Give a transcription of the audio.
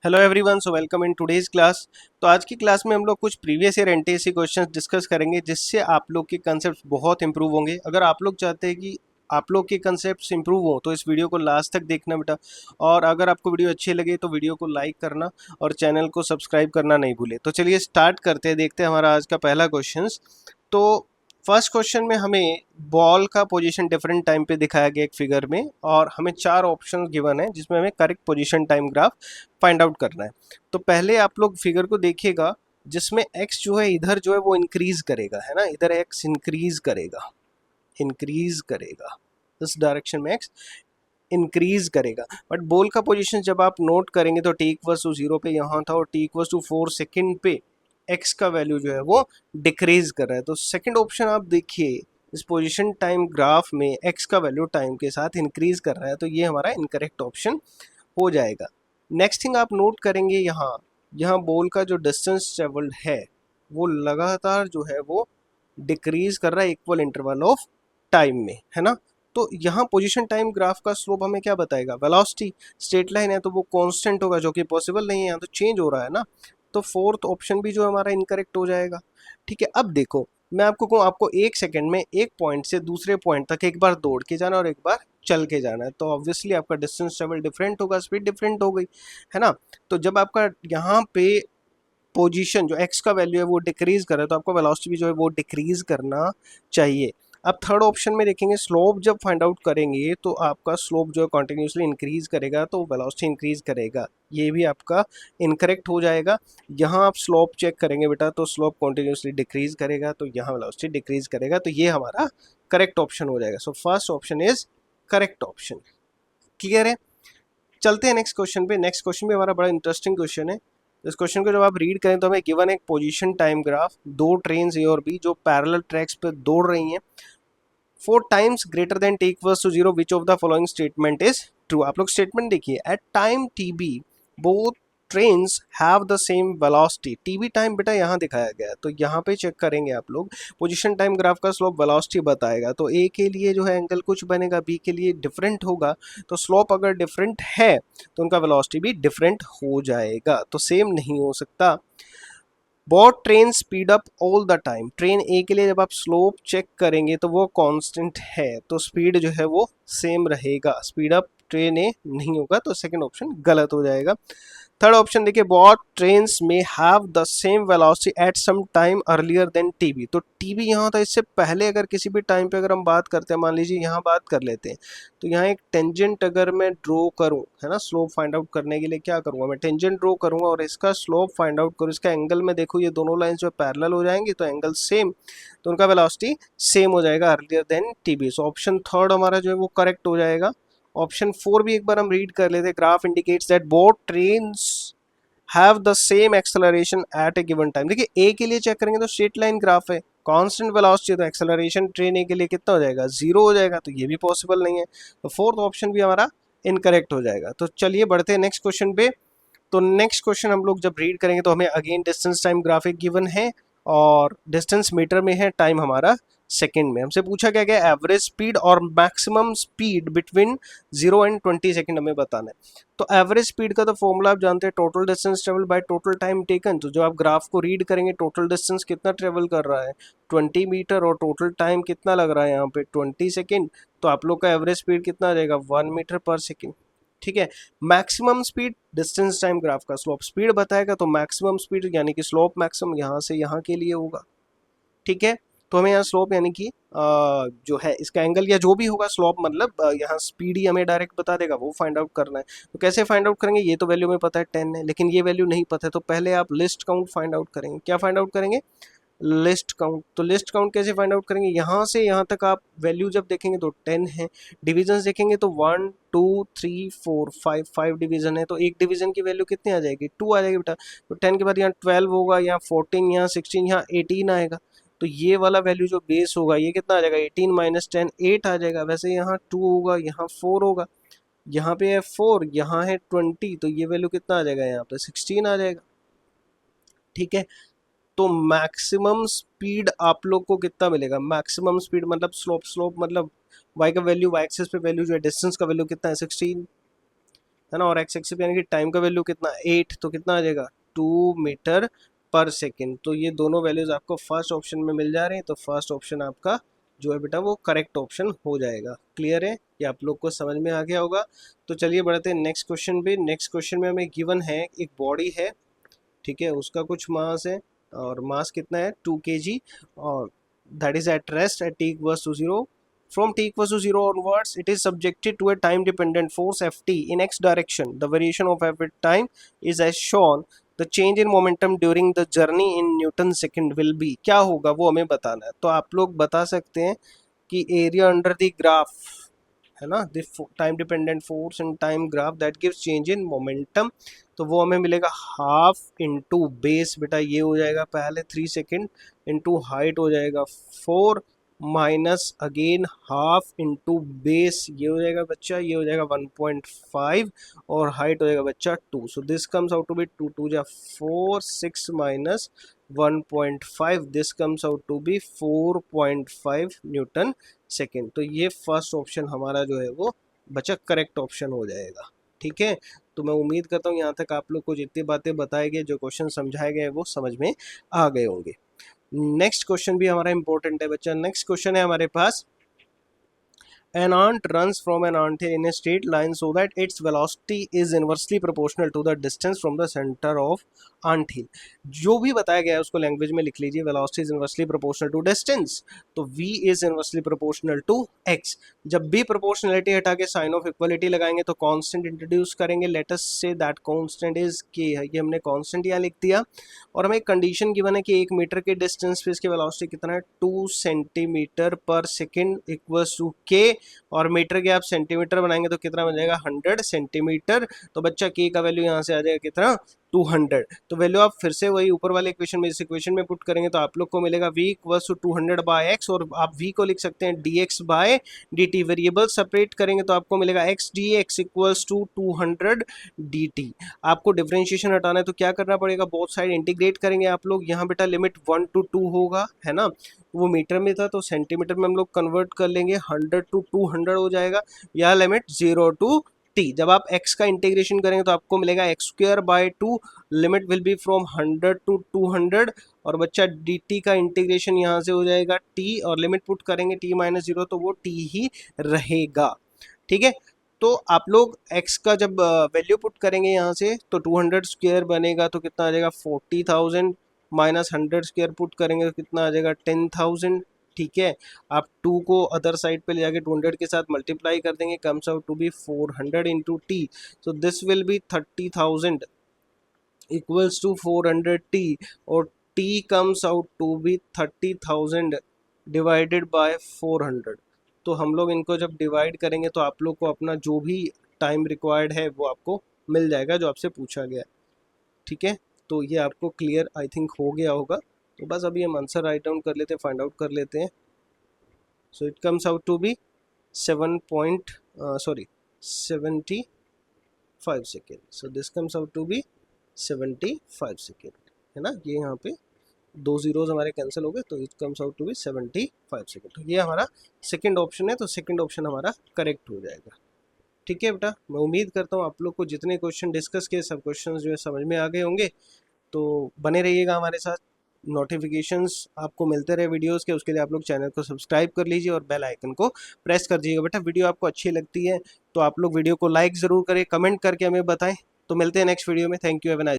Hello everyone, so welcome in today's class. तो आज की क्लास में हम लोग कुछ previous year NTSC questions discuss करेंगे, जिससे आप लोग के कंसेप्ट बहुत इंप्रूव होंगे। अगर आप लोग चाहते हैं कि आप लोग के कंसेप्ट्स इंप्रूव हो तो इस वीडियो को लास्ट तक देखना बेटा। और अगर आपको वीडियो अच्छी लगे तो वीडियो को लाइक करना और चैनल को सब्सक्राइब करना नहीं भूले। तो चलिए स्टार्ट करते हैं, देखते हैं हमारा आज का पहला क्वेश्चन। तो फर्स्ट क्वेश्चन में हमें बॉल का पोजीशन डिफरेंट टाइम पे दिखाया गया एक फिगर में, और हमें चार ऑप्शन गिवन है जिसमें हमें correct position time graph find out करना है। तो पहले आप लोग फिगर को देखिएगा, जिसमें x जो है इधर जो है वो इंक्रीज करेगा, है ना। इधर x इंक्रीज करेगा इस डायरेक्शन में x इंक्रीज करेगा। बट बॉल का पोजीशन जब आप नोट करेंगे तो t इक्वल्स टू 0 पे यहाँ था, और t इक्वल्स टू 4 सेकेंड पे x का वैल्यू जो है वो डिक्रीज कर रहा है। तो सेकंड ऑप्शन आप देखिए, इस पोजीशन टाइम ग्राफ में x का वैल्यू टाइम के साथ इंक्रीज कर रहा है, तो ये हमारा इनकरेक्ट ऑप्शन हो जाएगा। नेक्स्ट थिंग आप नोट करेंगे, यहाँ यहाँ बॉल का जो डिस्टेंस ट्रेवल्ड है वो लगातार जो है वो डिक्रीज कर रहा है इक्वल इंटरवल ऑफ टाइम में, है ना। तो यहाँ पोजीशन टाइम ग्राफ का स्लोप हमें क्या बताएगा, वेलोसिटी। स्ट्रेट लाइन है तो वो कांस्टेंट होगा, जो कि पॉसिबल नहीं है, यहाँ तो चेंज हो रहा है ना। तो फोर्थ ऑप्शन भी जो हमारा इनकरेक्ट हो जाएगा। ठीक है, अब देखो मैं आपको कहूँ, आपको एक सेकंड में एक पॉइंट से दूसरे पॉइंट तक एक बार दौड़ के जाना और एक बार चल के जाना है, तो ऑब्वियसली आपका डिस्टेंस ट्रेवल डिफरेंट होगा, स्पीड डिफरेंट हो गई, है ना। तो जब आपका यहाँ पे पोजीशन जो x का वैल्यू है वो डिक्रीज कर रहा है, तो आपको वेलोसिटी भी जो है वो डिक्रीज करना चाहिए। अब थर्ड ऑप्शन में देखेंगे, स्लोप जब फाइंड आउट करेंगे तो आपका स्लोप जो है कॉन्टिन्यूसली इंक्रीज करेगा, तो वेलोसिटी इंक्रीज करेगा, ये भी आपका इनकरेक्ट हो जाएगा। यहाँ आप स्लोप चेक करेंगे बेटा, तो स्लोप कॉन्टिन्यूसली डिक्रीज करेगा, तो यहाँ वेलोसिटी डिक्रीज करेगा, तो ये हमारा करेक्ट ऑप्शन हो जाएगा। So first option is correct option. Clear है। चलते हैं नेक्स्ट क्वेश्चन पे। नेक्स्ट क्वेश्चन भी हमारा बड़ा इंटरेस्टिंग क्वेश्चन है। इस क्वेश्चन को जब आप रीड करें तो हमें गिवन एक पोजीशन टाइम ग्राफ, दो ट्रेन ए और बी जो पैरेलल ट्रैक्स पे दौड़ रही हैं, 4 times greater than T equals to 0, which of the following statement is true. आप लोग स्टेटमेंट देखिए, at time T B both trains have the same velocity. T B time बेटा यहाँ दिखाया गया है, तो यहाँ पे चेक करेंगे आप लोग, पोजीशन टाइम ग्राफ का स्लोप वेलोसिटी बताएगा, तो ए के लिए जो है एंगल कुछ बनेगा, बी के लिए डिफरेंट होगा। तो स्लोप अगर डिफरेंट है तो उनका वेलोसिटी भी डिफरेंट हो जाएगा, तो सेम नहीं हो सकता। Both train speed up all the time. Train A के लिए जब आप स्लोप चेक करेंगे तो वो कांस्टेंट है, तो स्पीड जो है वो सेम रहेगा, स्पीड अप ट्रेन ए नहीं होगा, तो सेकंड ऑप्शन गलत हो जाएगा। थर्ड ऑप्शन देखिए, बोथ ट्रेन्स में have the same velocity at some time earlier than TB. तो टीबी यहाँ था, इससे पहले अगर किसी भी टाइम पे अगर हम बात करते हैं, मान लीजिए यहाँ बात कर लेते हैं, तो यहाँ एक टेंजेंट अगर मैं ड्रॉ करूँ, है ना, स्लोप फाइंड आउट करने के लिए क्या करूँगा, मैं टेंजेंट ड्रॉ करूँगा और इसका स्लोप फाइंड आउट करूँ, इसका एंगल में देखो, ये दोनों लाइन जो पैरेलल हो जाएंगी तो एंगल सेम, तो उनका वेलोसिटी सेम हो जाएगा earlier than T B. So option third हमारा जो है वो करेक्ट हो जाएगा। ऑप्शन फोर भी एक बार हम रीड कर लेते हैं, graph indicates that both trains have the same acceleration at A given time. देखिए ए के लिए चेक करेंगे तो स्ट्रेट लाइन ग्राफ है, कांस्टेंट वेलोसिटी, तो एक्सेलरेशन ट्रेन ए के लिए कितना हो जाएगा, 0 हो जाएगा, तो ये भी पॉसिबल नहीं है, तो फोर्थ ऑप्शन भी हमारा इनकरेक्ट हो जाएगा। तो चलिए बढ़ते हैं नेक्स्ट क्वेश्चन पे। तो नेक्स्ट क्वेश्चन हम लोग जब रीड करेंगे तो हमें again distance time graphic given है, और डिस्टेंस मीटर में है, टाइम हमारा सेकेंड में। हमसे पूछा क्या गया, एवरेज स्पीड और maximum speed between 0 and 20 second हमें बताना है। तो एवरेज स्पीड का तो फॉर्मूला आप जानते हैं, total distance travel by total time taken. तो जो आप ग्राफ को रीड करेंगे, टोटल डिस्टेंस कितना ट्रेवल कर रहा है, 20 मीटर, और टोटल टाइम कितना लग रहा है यहाँ पे 20 सेकेंड, तो आप लोग का एवरेज स्पीड कितना आ जाएगा, 1 मीटर पर सेकेंड। ठीक है, maximum speed distance time graph का स्लोप स्पीड बताएगा, तो मैक्सिमम स्पीड यानी कि स्लोप मैक्सिमम यहाँ से यहाँ के लिए होगा। ठीक है, तो हमें यहाँ स्लोप यानी कि जो है इसका एंगल या जो भी होगा, स्लोप मतलब यहाँ स्पीड ही हमें डायरेक्ट बता देगा, वो फाइंड आउट करना है। तो कैसे फाइंड आउट करेंगे, ये तो वैल्यू में पता है 10 है, लेकिन ये वैल्यू नहीं पता है, तो पहले आप लिस्ट काउंट फाइंड आउट करेंगे। क्या फाइंड आउट करेंगे, लिस्ट काउंट। तो लिस्ट काउंट कैसे फाइंड आउट करेंगे, यहाँ से यहाँ तक आप वैल्यू जब देखेंगे तो 10 है, डिविजन देखेंगे तो 1 2 3 4 5 5 डिवीजन है, तो एक डिवीजन की वैल्यू कितनी आ जाएगी, 2 आ जाएगी बेटा। तो 10 के बाद यहाँ 12 होगा, यहाँ 14, यहाँ 16, यहाँ 18 आएगा, तो ये वाला वैल्यू जो बेस होगा ये कितना आ जाएगा, 18 माइनस 10 8 आ जाएगा। वैसे यहाँ 2 होगा, यहाँ 4 होगा, यहाँ पे है 4, यहाँ है 20, तो ये वैल्यू कितना आ जाएगा, यहाँ पे 16 आ जाएगा। ठीक है, तो मैक्सिमम स्पीड आप लोग को कितना मिलेगा, मैक्सिमम स्पीड मतलब स्लोप मतलब y का वैल्यू, y एक्सिस पे वैल्यू जो है डिस्टेंस का वैल्यू कितना है, 16, है ना, और एक्स एक्सिस यानी कि टाइम का वैल्यू कितना 8, तो कितना आ जाएगा 2 मीटर पर सेकेंड। तो ये दोनों वैल्यूज आपको फर्स्ट ऑप्शन में मिल जा रहे हैं, तो फर्स्ट ऑप्शन आपका जो है बेटा वो करेक्ट ऑप्शन हो जाएगा। क्लियर है, ये आप लोग को समझ में आ गया होगा। तो चलिए बढ़ते हैं नेक्स्ट क्वेश्चन पे। नेक्स्ट क्वेश्चन में हमें गिवन है एक बॉडी है, ठीक है, उसका कुछ मास है, और मास कितना है 2 kg, और that is at rest at t equals to 0. From t equals to 0 onwards, it is subjected to a time dependent force Ft in x direction. The variation of F with time is as shown. The change in momentum during the journey in Newton second will be. क्या होगा वो हमें बताना है। तो आप लोग बता सकते हैं कि एरिया अंडर द ग्राफ है ना, the time dependent force and time graph that gives change in momentum, तो वो हमें मिलेगा हाफ इंटू बेस, बेटा ये हो जाएगा पहले 3 सेकेंड, इंटू हाइट हो जाएगा 4, minus again half into base, ये हो जाएगा बच्चा, ये हो जाएगा 1.5, और हाइट हो जाएगा बच्चा 2। So this comes out to be 2 2 जा 4, 6 minus 1.5, this comes out to be 4.5 newton second. तो ये फर्स्ट ऑप्शन हमारा जो है वो बच्चा करेक्ट ऑप्शन हो जाएगा। ठीक है, तो मैं उम्मीद करता हूँ यहाँ तक आप लोग को जितनी बातें बताए गए, जो क्वेश्चन समझाए गए वो समझ में आ गए होंगे। नेक्स्ट क्वेश्चन भी हमारा इंपॉर्टेंट है बच्चा। नेक्स्ट क्वेश्चन है हमारे पास, an ant runs from an anthill in a straight line so that its velocity is inversely proportional to the distance from the center of anthill. जो भी बताया गया है उसको लैंग्वेज में लिख लीजिए। velocity is inversely proportional to distance, तो v is inversely proportional to x। जब भी प्रोपोर्शनलिटी हटा के साइन ऑफ इक्वलिटी लगाएंगे तो कांस्टेंट इंट्रोड्यूस करेंगे। Let us say that constant is k है, ये हमने कांस्टेंट यहाँ लिख दिया, और हमें कंडीशन गिवन है कि 1 मीटर के डिस्टेंस पे इसकी वेलोसिटी कितना है 2 सेंटीमीटर पर सेकेंड इक्वल्स टू k, और मीटर के आप सेंटीमीटर बनाएंगे तो कितना बन जाएगा 100 सेंटीमीटर। तो बच्चा k का वैल्यू यहाँ से आ जाएगा कितना 200। तो वैल्यू आप फिर से वही ऊपर वाले इक्वेशन में, इस इक्वेशन में पुट करेंगे तो आप लोग को मिलेगा v equals to 200 by x, और आप v को लिख सकते हैं dx by dt। Variable separate करेंगे तो आपको मिलेगा x dx equals to 200 dt। आपको डिफरेंशिएशन हटाना है तो क्या करना पड़ेगा, बोथ साइड इंटीग्रेट करेंगे आप लोग। यहाँ बेटा लिमिट 1 to 2 होगा, है ना, वो मीटर में था तो सेंटीमीटर में हम लोग कन्वर्ट कर लेंगे, 100 to 200 हो जाएगा। यह लिमिट 0 to t। जब आप x का इंटीग्रेशन करेंगे तो आपको मिलेगा x square by 2, limit will be from 100 to 200, और बच्चा dt का इंटीग्रेशन यहाँ से हो जाएगा t, और लिमिट पुट करेंगे t माइनस 0 तो वो t ही रहेगा। ठीक है, तो आप लोग x का जब वैल्यू पुट करेंगे यहाँ से तो 200 स्क्वायर बनेगा तो कितना आ जाएगा 40,000, माइनस 100 स्क्वायर पुट करेंगे तो कितना आ जाएगा 10,000। ठीक है, आप 2 को अदर साइड पे ले जाके 200 के साथ मल्टीप्लाई कर देंगे, comes out to be 400 into t, so this will be 30,000 equals to 400 t, और t comes out to be 30,000 divided by 400। तो हम लोग इनको जब डिवाइड करेंगे तो आप लोग को अपना जो भी टाइम रिक्वायर्ड है वो आपको मिल जाएगा जो आपसे पूछा गया। ठीक है, तो ये आपको क्लियर आई थिंक हो गया होगा। तो बस अभी हम आंसर राइट डाउन कर लेते हैं, फाइंड आउट कर लेते हैं। So it comes out to be 75 second. So this comes out to be 75 second, है ना, ये यहाँ पे 2 जीरोज हमारे कैंसिल हो गए, तो it comes out to be 75 second. तो ये हमारा सेकेंड ऑप्शन है, तो सेकेंड ऑप्शन हमारा करेक्ट हो जाएगा। ठीक है बेटा, मैं उम्मीद करता हूँ आप लोग को जितने क्वेश्चन डिस्कस किए सब क्वेश्चन जो है समझ में आ गए होंगे। तो बने रहिएगा हमारे साथ, नोटिफिकेशंस आपको मिलते रहे वीडियोस के, उसके लिए आप लोग चैनल को सब्सक्राइब कर लीजिए और बेल आइकन को प्रेस कर दीजिएगा। बेटा वीडियो आपको अच्छी लगती है तो आप लोग वीडियो को लाइक ज़रूर करें, कमेंट करके हमें बताएं। तो मिलते हैं नेक्स्ट वीडियो में। Thank you, have a nice